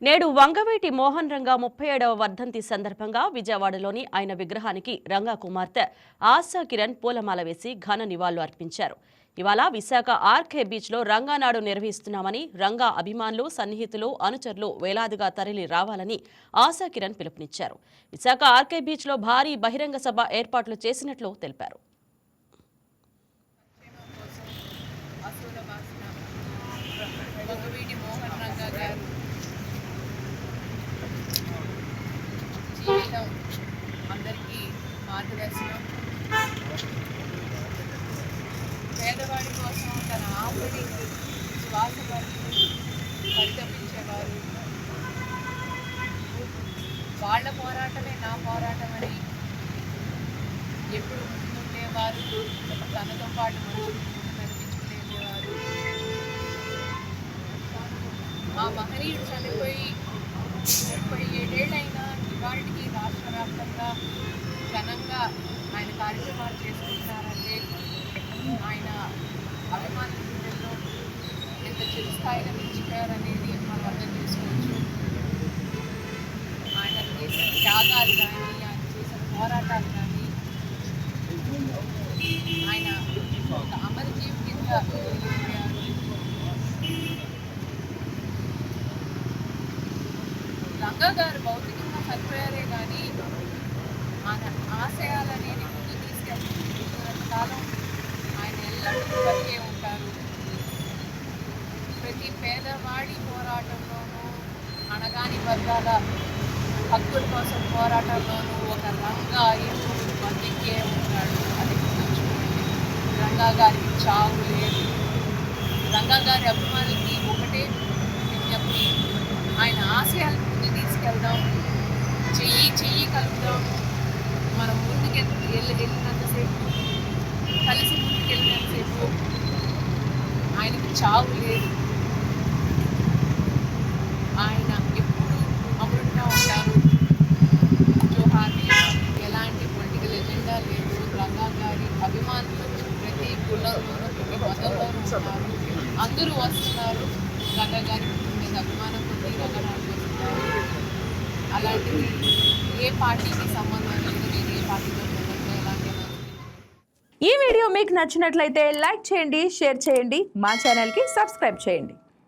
నేడు వంగవీటి మోహన్ రంగా 37వ వర్ధంతి సందర్భంగా విజయవాడలోని ఆయన విగ్రహానికి రంగా కుమార్తె ఆశా కిరణ్ పూలమాల వేసి ఘన నివాళులు అర్పించారు. ఇవాళ విశాఖ ఆర్కే బీచ్లో రంగానాడు నిర్వహిస్తున్నామని, రంగా అభిమానులు, సన్నిహితులు, అనుచరులు వేలాదిగా తరలి రావాలని ఆశా కిరణ్ పిలుపునిచ్చారు. విశాఖ ఆర్కే బీచ్లో భారీ బహిరంగ సభ ఏర్పాట్లు చేసినట్లు తెలిపారు. జీవితం అందరికీ మార్గదర్శనం. పేదవాడి కోసం తన ఆపడి పరితపించేవారు. వాళ్ళ పోరాటమే నా పోరాటం అని ఎప్పుడు ముందుండేవారు. తనతో పాటు నడిపించుకునేవారు. ఆ మహనీయుడు చనిపోయి 37 ఏళ్ళైనా ఇవాళకి రాష్ట్ర వ్యాప్తంగా ఘనంగా ఆయన కార్యక్రమాలు చేసుకుంటున్నారంటే ఆయన అభిమానులలో ఎంత చిరస్థాయిగా నిలిచిపోయారనేది మనం అర్థం చేసుకోవచ్చు. ఆయన చేసిన త్యాగాలు కానీ, ఆయన చేసిన పోరాటాలు కానీ ఆయన ఒక అమరజీవి కింద వెళ్ళిపోయారు. రంగా గారు భౌతికంగా చనిపోయారే కానీ ఆయన ఆశయాలనేది ముందు తీసుకెళ్తున్నంత కాలం ఆయన ఎల్లప్పుడూ బతికే ఉంటారు. ప్రతి పేదవాడి పోరాటంలోనూ, అణగాని వర్గాల హక్కుల కోసం పోరాటంలోనూ ఒక రంగా ఎప్పుడు బతికే ఉంటాడు. అది గుర్తుంచుకోండి. రంగా గారికి చావు లేదు. రంగా గారి అభిమానులకి ఒకటే విజ్ఞప్తి, ఆయన ఆశయాలను ముందు తీసుకెళ్దాం, చెయ్యి కలుపుదాం. మనం వెళ్ళినంతసేపు, కలిసి ముందుకెళ్ళినంతసేపు ఆయనకి చావు లేదు. ఆయన ఎప్పుడు అమరుడుగా ఉంటారు. జోహార్ని ఎలాంటి పొలిటికల్ ఎజెండా లేదు. రంగా గారి అభిమానులు ప్రతి కులంలోనూ, ప్రతి మతంలోనూ ఉన్నారు. అందరూ వస్తున్నారు. రంగా గారి మీద అభిమానం కొద్ది రంగనాడు వస్తున్నారు. అలాంటిది ఏ పార్టీకి సంబంధం లేదు. నేను ఏ పార్టీతో ఎలాంటి. ఈ వీడియో మీకు నచ్చినట్లయితే లైక్ చేయండి, షేర్ చేయండి, మా ఛానల్కి సబ్స్క్రైబ్ చేయండి.